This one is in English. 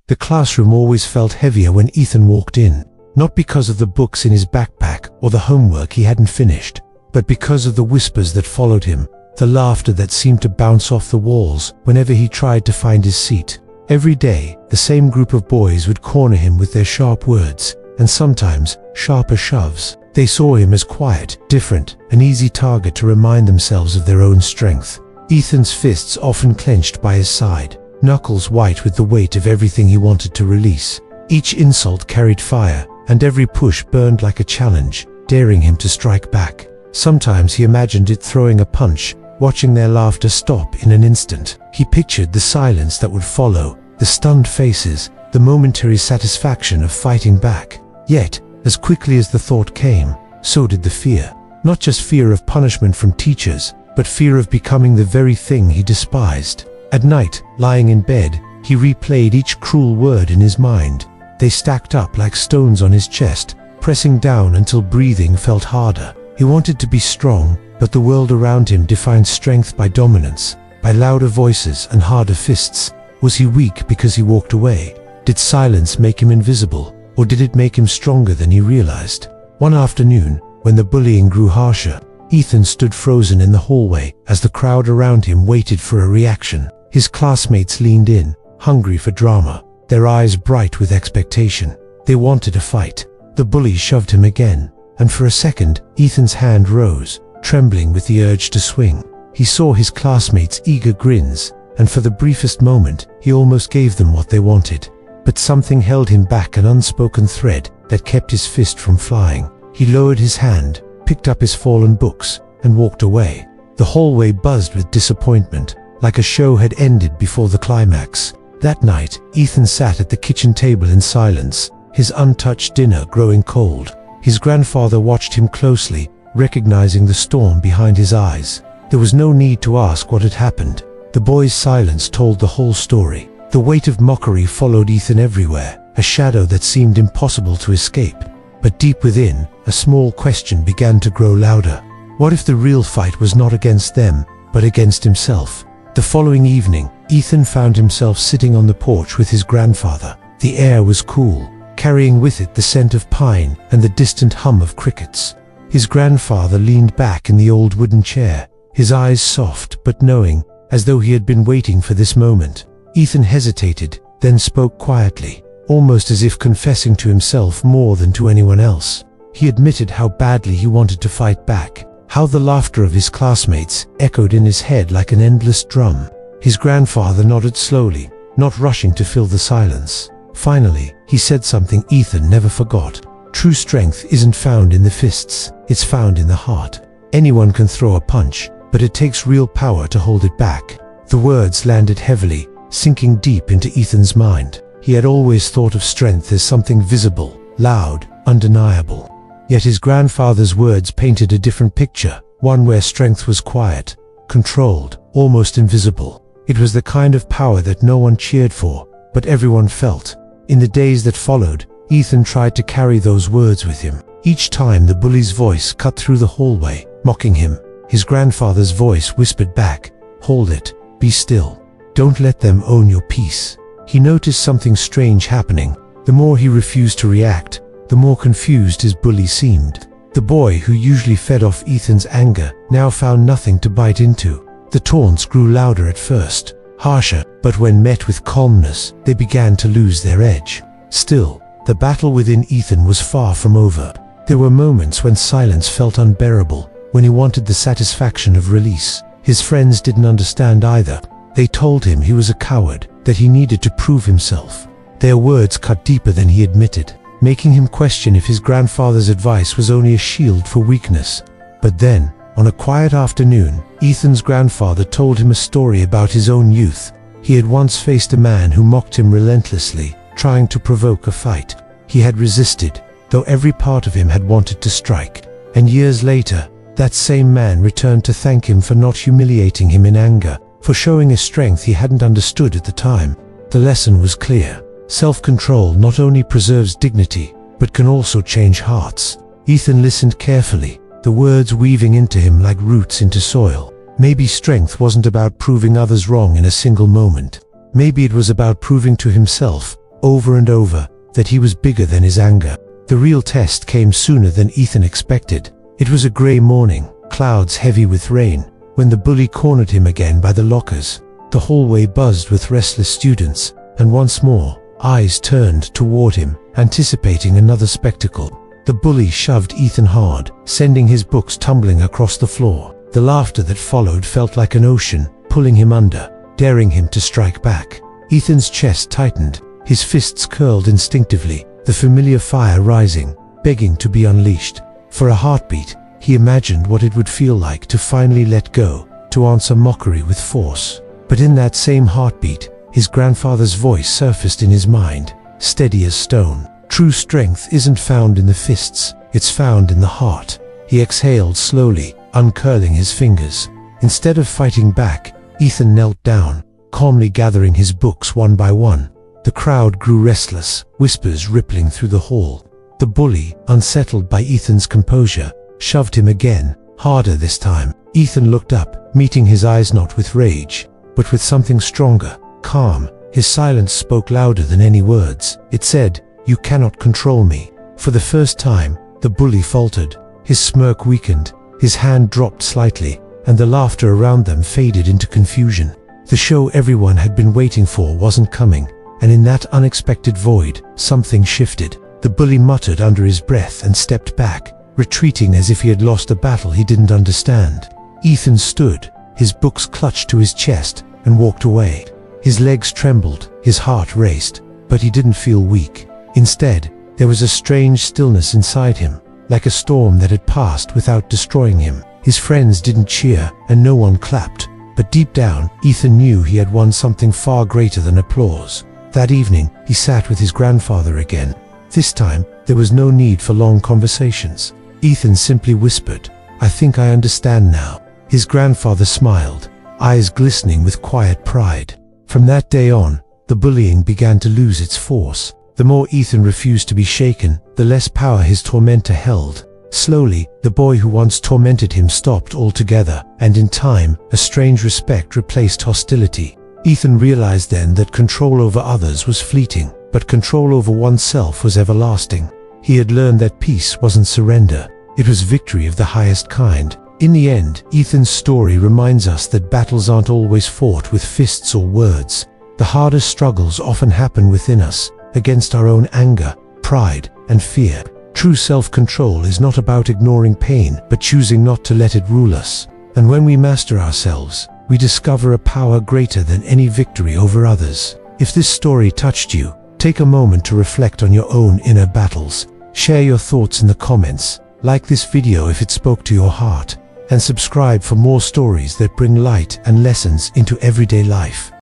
The classroom always felt heavier when Ethan walked in, not because of the books in his backpack or the homework he hadn't finished, but because of the whispers that followed him, the laughter that seemed to bounce off the walls whenever he tried to find his seat. Every day, the same group of boys would corner him with their sharp words, and sometimes sharper shoves. They saw him as quiet, different, an easy target to remind themselves of their own strength. Ethan's fists often clenched by his side, knuckles white with the weight of everything he wanted to release. Each insult carried fire, and every push burned like a challenge, daring him to strike back. Sometimes he imagined it throwing a punch, watching their laughter stop in an instant. He pictured the silence that would follow, the stunned faces, the momentary satisfaction of fighting back. Yet, as quickly as the thought came, so did the fear. Not just fear of punishment from teachers, but fear of becoming the very thing he despised. At night, lying in bed, he replayed each cruel word in his mind. They stacked up like stones on his chest, pressing down until breathing felt harder. He wanted to be strong, but the world around him defined strength by dominance, by louder voices and harder fists. Was he weak because he walked away? Did silence make him invisible, or did it make him stronger than he realized? One afternoon, when the bullying grew harsher, Ethan stood frozen in the hallway as the crowd around him waited for a reaction. His classmates leaned in, hungry for drama, their eyes bright with expectation. They wanted a fight. The bully shoved him again, and for a second, Ethan's hand rose, trembling with the urge to swing. He saw his classmates' eager grins, and for the briefest moment, he almost gave them what they wanted. But something held him back, an unspoken thread that kept his fist from flying. He lowered his hand, picked up his fallen books, and walked away. The hallway buzzed with disappointment, like a show had ended before the climax. That night, Ethan sat at the kitchen table in silence, his untouched dinner growing cold. His grandfather watched him closely, recognizing the storm behind his eyes. There was no need to ask what had happened. The boy's silence told the whole story. The weight of mockery followed Ethan everywhere, a shadow that seemed impossible to escape. But deep within, a small question began to grow louder. What if the real fight was not against them, but against himself? The following evening, Ethan found himself sitting on the porch with his grandfather. The air was cool, carrying with it the scent of pine and the distant hum of crickets. His grandfather leaned back in the old wooden chair, his eyes soft but knowing, as though he had been waiting for this moment. Ethan hesitated, then spoke quietly, almost as if confessing to himself more than to anyone else. He admitted how badly he wanted to fight back, how the laughter of his classmates echoed in his head like an endless drum. His grandfather nodded slowly, not rushing to fill the silence. Finally, he said something Ethan never forgot. True strength isn't found in the fists, it's found in the heart. Anyone can throw a punch, but it takes real power to hold it back. The words landed heavily, sinking deep into Ethan's mind. He had always thought of strength as something visible, loud, undeniable. Yet his grandfather's words painted a different picture, one where strength was quiet, controlled, almost invisible. It was the kind of power that no one cheered for, but everyone felt. In the days that followed, Ethan tried to carry those words with him. Each time the bully's voice cut through the hallway, mocking him, his grandfather's voice whispered back, "Hold it, be still. Don't let them own your peace." He noticed something strange happening. The more he refused to react, the more confused his bully seemed. The boy who usually fed off Ethan's anger now found nothing to bite into. The taunts grew louder at first, harsher, but when met with calmness, they began to lose their edge. Still, the battle within Ethan was far from over. There were moments when silence felt unbearable, when he wanted the satisfaction of release. His friends didn't understand either. They told him he was a coward, that he needed to prove himself. Their words cut deeper than he admitted, making him question if his grandfather's advice was only a shield for weakness. But then, on a quiet afternoon, Ethan's grandfather told him a story about his own youth. He had once faced a man who mocked him relentlessly, trying to provoke a fight. He had resisted, though every part of him had wanted to strike. And years later, that same man returned to thank him for not humiliating him in anger, for showing a strength he hadn't understood at the time. The lesson was clear. Self-control not only preserves dignity, but can also change hearts. Ethan listened carefully, the words weaving into him like roots into soil. Maybe strength wasn't about proving others wrong in a single moment. Maybe it was about proving to himself, over and over that he was bigger than his anger. The real test came sooner than Ethan expected. It was a grey morning, clouds heavy with rain, when the bully cornered him again by the lockers. The hallway buzzed with restless students, and once more, eyes turned toward him, anticipating another spectacle. The bully shoved Ethan hard, sending his books tumbling across the floor. The laughter that followed felt like an ocean, pulling him under, daring him to strike back. Ethan's chest tightened, his fists curled instinctively, the familiar fire rising, begging to be unleashed. For a heartbeat, he imagined what it would feel like to finally let go, to answer mockery with force. But in that same heartbeat, his grandfather's voice surfaced in his mind, steady as stone. True strength isn't found in the fists, it's found in the heart. He exhaled slowly, uncurling his fingers. Instead of fighting back, Ethan knelt down, calmly gathering his books one by one. The crowd grew restless, whispers rippling through the hall. The bully, unsettled by Ethan's composure, shoved him again, harder this time. Ethan looked up, meeting his eyes not with rage, but with something stronger, calm. His silence spoke louder than any words. It said, "You cannot control me." For the first time, the bully faltered. His smirk weakened, his hand dropped slightly, and the laughter around them faded into confusion. The show everyone had been waiting for wasn't coming, and in that unexpected void, something shifted. The bully muttered under his breath and stepped back, retreating as if he had lost a battle he didn't understand. Ethan stood, his books clutched to his chest, and walked away. His legs trembled, his heart raced, but he didn't feel weak. Instead, there was a strange stillness inside him, like a storm that had passed without destroying him. His friends didn't cheer, and no one clapped, but deep down, Ethan knew he had won something far greater than applause. That evening, he sat with his grandfather again. This time, there was no need for long conversations. Ethan simply whispered, "I think I understand now." His grandfather smiled, eyes glistening with quiet pride. From that day on, the bullying began to lose its force. The more Ethan refused to be shaken, the less power his tormentor held. Slowly, the boy who once tormented him stopped altogether, and in time, a strange respect replaced hostility. Ethan realized then that control over others was fleeting, but control over oneself was everlasting. He had learned that peace wasn't surrender, it was victory of the highest kind. In the end, Ethan's story reminds us that battles aren't always fought with fists or words. The hardest struggles often happen within us, against our own anger, pride, and fear. True self-control is not about ignoring pain, but choosing not to let it rule us. And when we master ourselves, we discover a power greater than any victory over others. If this story touched you, take a moment to reflect on your own inner battles. Share your thoughts in the comments. Like this video if it spoke to your heart. And subscribe for more stories that bring light and lessons into everyday life.